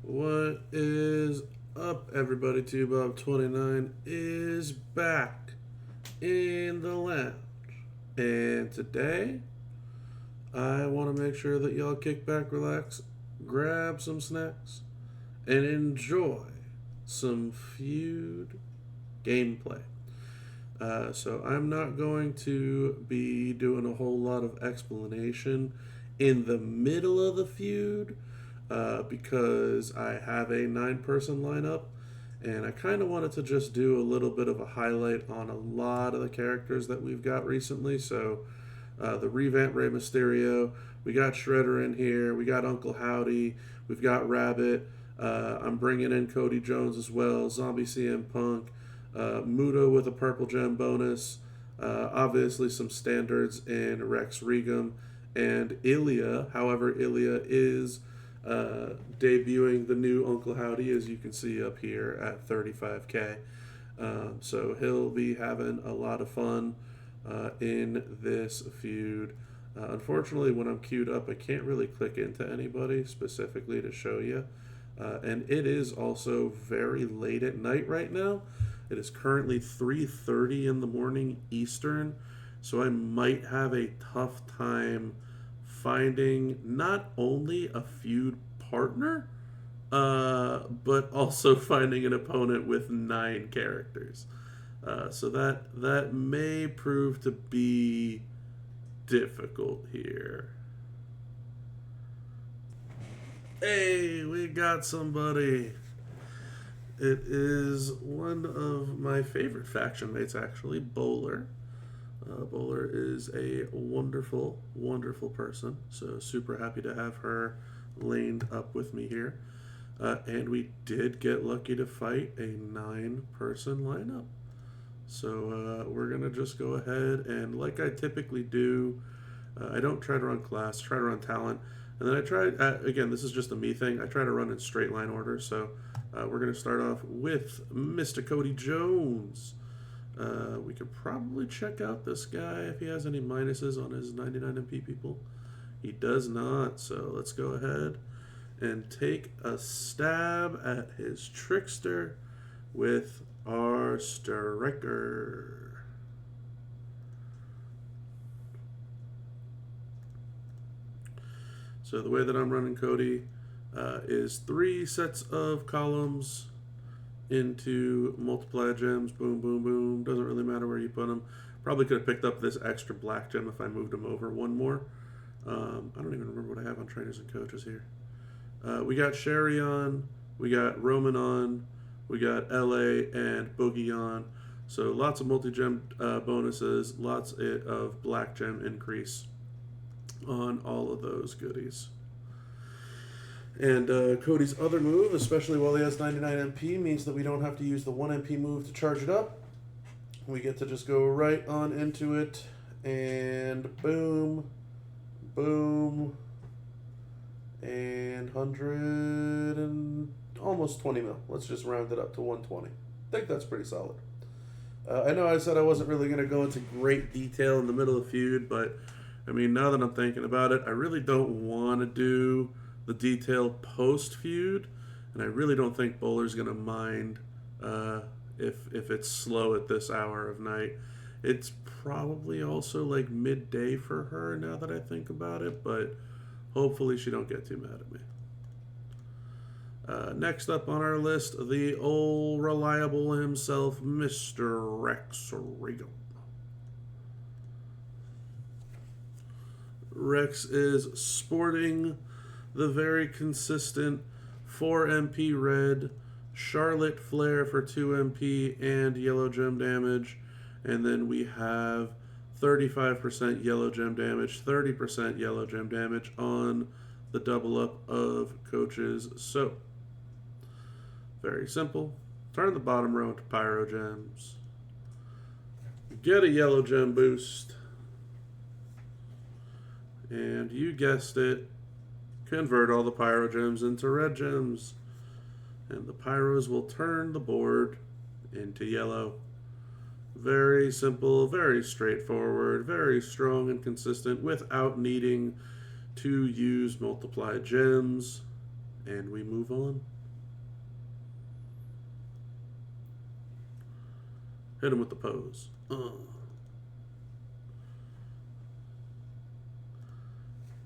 What is up, everybody? Bob29 is back in the lounge. And today, I want to make sure that y'all kick back, relax, grab some snacks, and enjoy some Feud gameplay. So I'm not going to be doing a whole lot of explanation in the middle of the feud because I have a 9-person lineup, and I kind of wanted to just do a little bit of a highlight on a lot of the characters that we've got recently. So the revamped Rey Mysterio, we got Shredder in here, we got Uncle Howdy, we've got Rabbit. I'm bringing in Cody Jones as well, Zombie CM Punk, Muto with a purple gem bonus, obviously some standards in Rex Regum, and Ilya. However, Ilya is debuting the new Uncle Howdy, as you can see up here at 35k. So he'll be having a lot of fun in this feud. Unfortunately, when I'm queued up, I can't really click into anybody specifically to show you. And it is also very late at night right now. It is currently 3:30 in the morning Eastern, so I might have a tough time finding not only a feud partner, but also finding an opponent with 9 characters. So that may prove to be difficult here. Hey, we got somebody. It is one of my favorite faction mates, actually, Bowler. Bowler is a wonderful, wonderful person, so super happy to have her lined up with me here. And we did get lucky to fight a 9-person lineup. So we're going to just go ahead and, like I typically do, I don't try to run class, try to run talent. And then I try, again, this is just a me thing, I try to run in straight line order. So we're going to start off with Mr. Cody Jones. We could probably check out this guy if he has any minuses on his 99 MP people. He does not, so let's go ahead and take a stab at his Trickster with our Striker. So the way that I'm running Cody is 3 sets of columns into multiply gems, boom, boom, boom. Doesn't really matter where you put them. Probably could have picked up this extra black gem if I moved him over one more. I don't even remember what I have on trainers and coaches here. We got Sherry on, we got Roman on, we got LA and Boogie on. So lots of multi-gem bonuses, lots of black gem increase on all of those goodies. And Cody's other move, especially while he has 99 MP, means that we don't have to use the 1 MP move to charge it up. We get to just go right on into it, and boom, boom, and 100 and almost 20 mil. Let's just round it up to 120. I think that's pretty solid. I know I said I wasn't really going to go into great detail in the middle of feud, but I mean, now that I'm thinking about it, I really don't want to do the detail post-feud, and I really don't think Bowler's going to mind if it's slow at this hour of night. It's probably also like midday for her now that I think about it, but hopefully she don't get too mad at me. Next up on our list, the old reliable himself, Mr. Rex Regum. Rex is sporting the very consistent 4 MP red, Charlotte Flare for 2 MP and yellow gem damage, and then we have 35% yellow gem damage, 30% yellow gem damage on the double up of Coach's Soap. Very simple. Turn the bottom row into Pyro Gems. Get a yellow gem boost. And you guessed it, convert all the Pyro Gems into red gems. And the Pyros will turn the board into yellow. Very simple, very straightforward, very strong and consistent without needing to use multiply gems. And we move on. Hit him with the pose.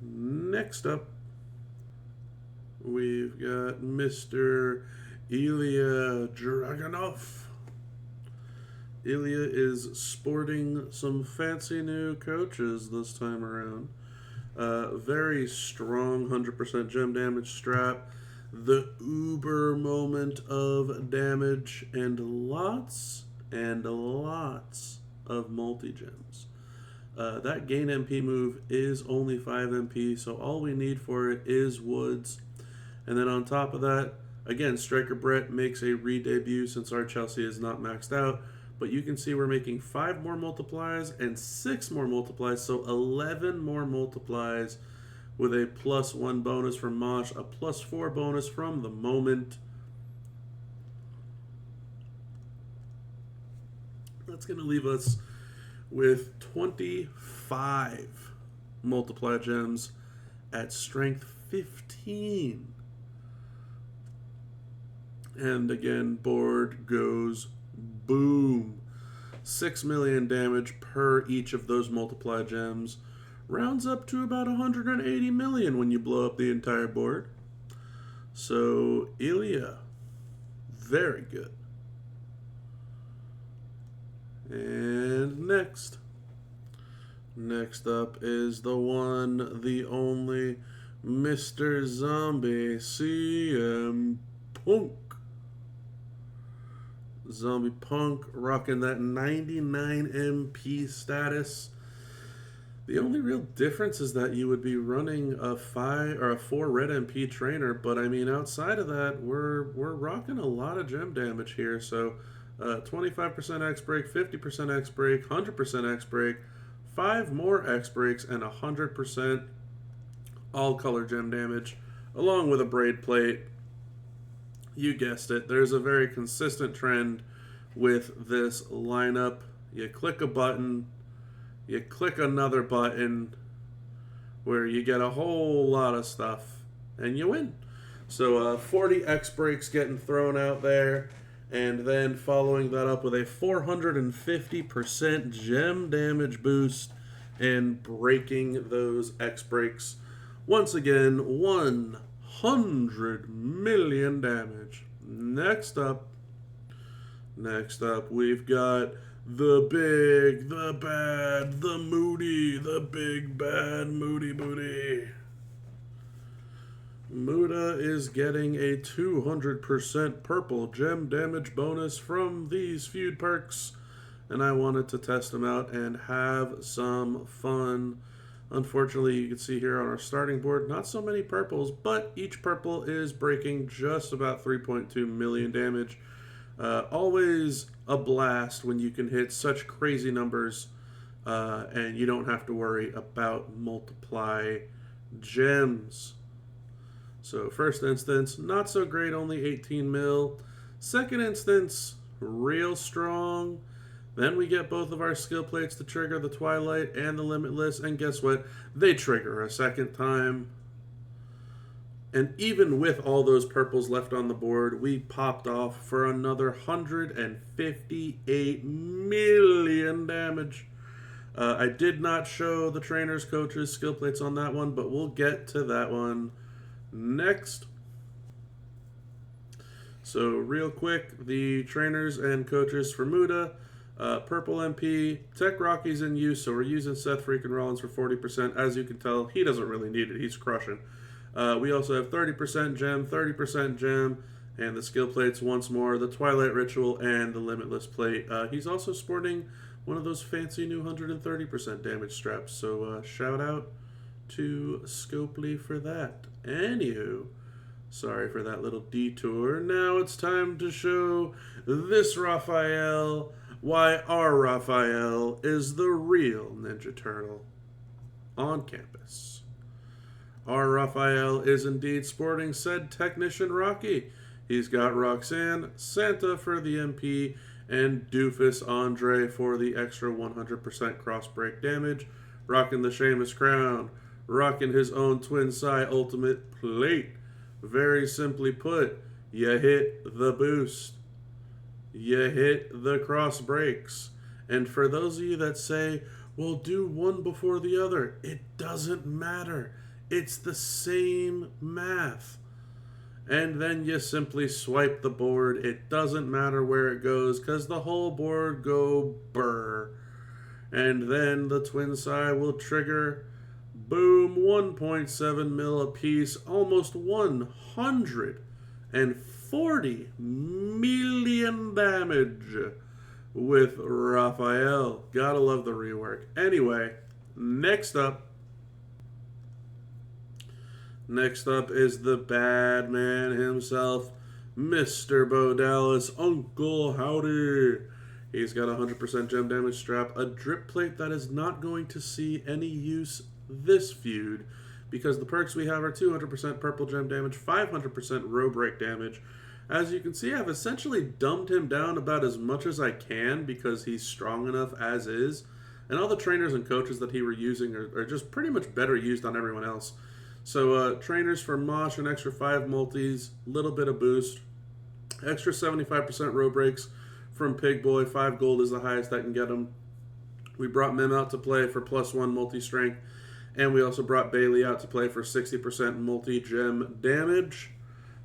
Next up, we've got Mr. Ilya Dragunov. Ilya is sporting some fancy new coaches this time around. Very strong 100% gem damage strap. The uber moment of damage and lots of multi-gems. That gain MP move is only 5 MP, so all we need for it is Woods. And then on top of that, again, Striker Brett makes a re-debut since our Chelsea is not maxed out. But you can see we're making 5 more multiplies and 6 more multiplies, so 11 more multiplies with a +1 bonus from Mosh, a +4 bonus from the Moment. That's going to leave us with 25 multiply gems at strength 15. And again, board goes boom. 6 million damage per each of those multiply gems. Rounds up to about 180 million when you blow up the entire board. So, Ilya, very good. And next up is the one, the only, Mr. Zombie CM Punk. Zombie Punk rocking that 99 MP status. The only real difference is that you would be running a 5 or a 4 red MP trainer, but I mean outside of that, we're rocking a lot of gem damage here. So 25% X break, 50% X break, 100% X break, 5 more X breaks, and 100% all color gem damage, along with a braid plate. You guessed it. There's a very consistent trend with this lineup. You click a button, you click another button, where you get a whole lot of stuff, and you win. So 40 X breaks getting thrown out there, and then following that up with a 450% gem damage boost and breaking those X breaks. Once again, 100 million damage. Next up, we've got the big, the bad, the moody, the big bad moody booty. Muda is getting a 200% purple gem damage bonus from these feud perks, and I wanted to test them out and have some fun. Unfortunately, you can see here on our starting board, not so many purples, but each purple is breaking just about 3.2 million damage. Always a blast when you can hit such crazy numbers and you don't have to worry about multiply gems. So first instance, not so great, only 18 mil. Second instance, real strong. Then we get both of our skill plates to trigger the Twilight and the Limitless, and guess what? They trigger a second time. And even with all those purples left on the board, we popped off for another 158 million damage. I did not show the trainers, coaches, skill plates on that one, but we'll get to that one next. So real quick, the trainers and coaches for Muda. Purple MP, Tech Rocky's in use, so we're using Seth freaking Rollins for 40%. As you can tell, he doesn't really need it. He's crushing. We also have 30% gem, 30% gem, and the skill plates once more, the Twilight Ritual, and the Limitless plate. He's also sporting one of those fancy new 130% damage straps, so shout out to Scopely for that. Anywho, sorry for that little detour. Now it's time to show this Raphael why our Raphael is the real Ninja Turtle on campus. Our Raphael is indeed sporting said Technician Rocky. He's got Roxanne, Santa for the MP, and Doofus Andre for the extra 100% cross break damage. Rocking the Sheamus crown. Rocking his own Twin Sai ultimate plate. Very simply put, you hit the boost. you hit the cross breaks. And for those of you that say, well, do one before the other, it doesn't matter. It's the same math. And then you simply swipe the board. It doesn't matter where it goes because the whole board go burr. And then the twin side will trigger, boom, 1.7 mil apiece, almost 140 million damage with Raphael. Gotta love the rework. Anyway, next up is the bad man himself, Mr. Bo Dallas, Uncle Howdy. He's got a 100% gem damage strap, a drip plate that is not going to see any use this feud because the perks we have are 200% purple gem damage, 500% row break damage. As you can see, I've essentially dumbed him down about as much as I can because he's strong enough as is. And all the trainers and coaches that he were using are just pretty much better used on everyone else. So trainers for Mosh, an extra 5 multis, little bit of boost, extra 75% row breaks from Pig Boy, 5 gold is the highest I can get him. We brought Mim out to play for +1 multi-strength, and we also brought Bailey out to play for 60% multi-gem damage.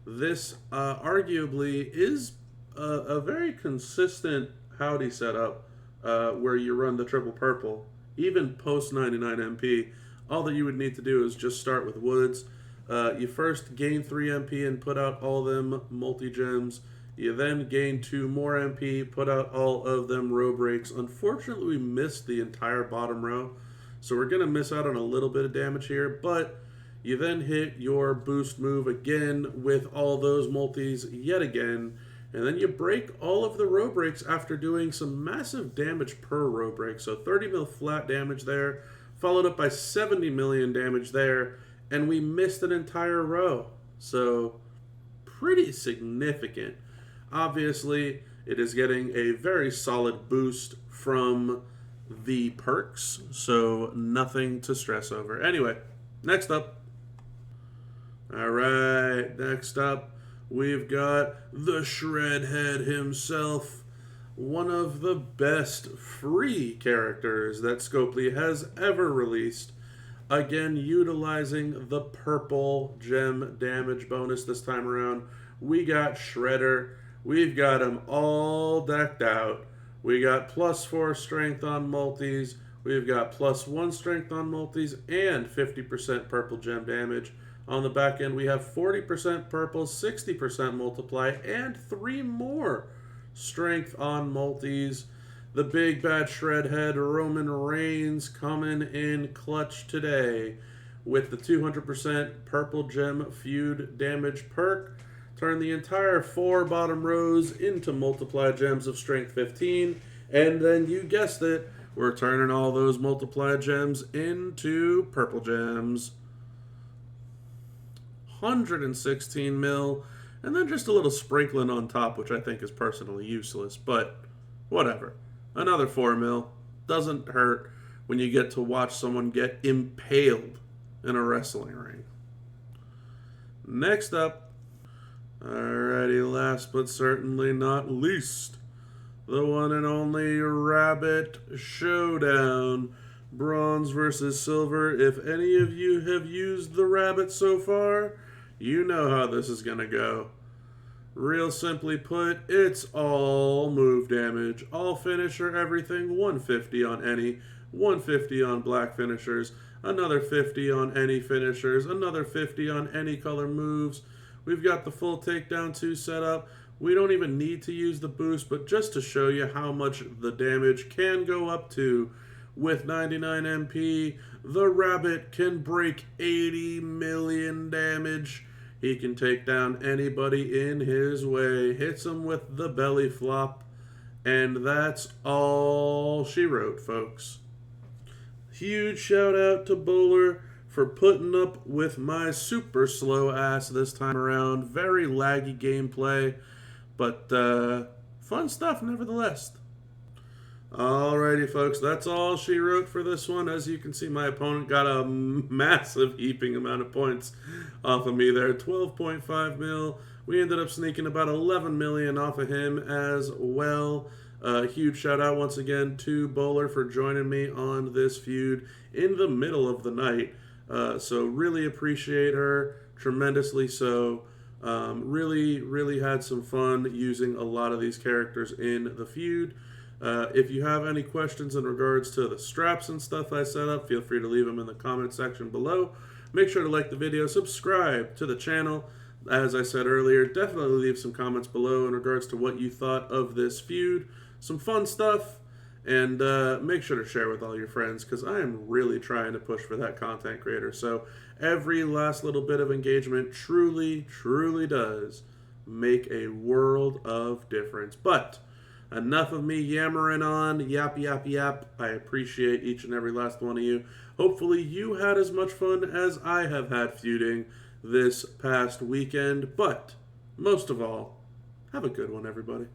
This arguably is a very consistent Howdy setup where you run the triple purple, even post 99 MP. All that you would need to do is just start with Woods. You first gain 3 MP and put out all them multi-gems. You then gain 2 more MP, put out all of them row breaks. Unfortunately, we missed the entire bottom row, so we're going to miss out on a little bit of damage here, but you then hit your boost move again with all those multis yet again, and then you break all of the row breaks after doing some massive damage per row break. So 30 mil flat damage there, followed up by 70 million damage there, and we missed an entire row. So pretty significant. Obviously, it is getting a very solid boost from the perks, so nothing to stress over. Anyway, next up. Alright, next up, we've got the Shredhead himself, one of the best free characters that Scopely has ever released. Again, utilizing the purple gem damage bonus this time around. We got Shredder. We've got him all decked out. We got +4 strength on multis. We've got +1 strength on multis and 50% purple gem damage. On the back end, we have 40% purple, 60% multiply, and 3 more strength on multis. The big bad Shredhead Roman Reigns coming in clutch today with the 200% purple gem feud damage perk. Turn the entire 4 bottom rows into multiply gems of strength 15. And then you guessed it, we're turning all those multiply gems into purple gems. 116 mil. And then just a little sprinkling on top, which I think is personally useless. But whatever. Another 4 mil. Doesn't hurt when you get to watch someone get impaled in a wrestling ring. Next up. Alrighty, last but certainly not least, the one and only Rabbit Showdown. Bronze versus silver. If any of you have used the Rabbit so far, you know how this is going to go. Real simply put, it's all move damage. All finisher, everything, 150 on any, 150 on black finishers, another 50 on any finishers, another 50 on any color moves. We've got the full takedown 2 set up. We don't even need to use the boost, but just to show you how much the damage can go up to, with 99 MP, the Rabbit can break 80 million damage. He can take down anybody in his way, hits him with the belly flop, and that's all she wrote, folks. Huge shout out to Bowler for putting up with my super slow ass this time around. Very laggy gameplay, but fun stuff nevertheless. Alrighty, folks, that's all she wrote for this one. As you can see, my opponent got a massive heaping amount of points off of me there. 12.5 mil. We ended up sneaking about 11 million off of him as well. Huge shout out once again to Bowler for joining me on this feud in the middle of the night. So really appreciate her tremendously. So really had some fun using a lot of these characters in the feud. If you have any questions in regards to the straps and stuff I set up, feel free to leave them in the comment section below. Make sure to like the video, subscribe to the channel. As I said earlier, definitely leave some comments below in regards to what you thought of this feud. Some fun stuff, and make sure to share with all your friends, because I am really trying to push for that content creator. So every last little bit of engagement truly does make a world of difference. But enough of me yammering on, yap. I appreciate each and every last one of you. Hopefully you had as much fun as I have had feuding this past weekend. But most of all, have a good one, everybody.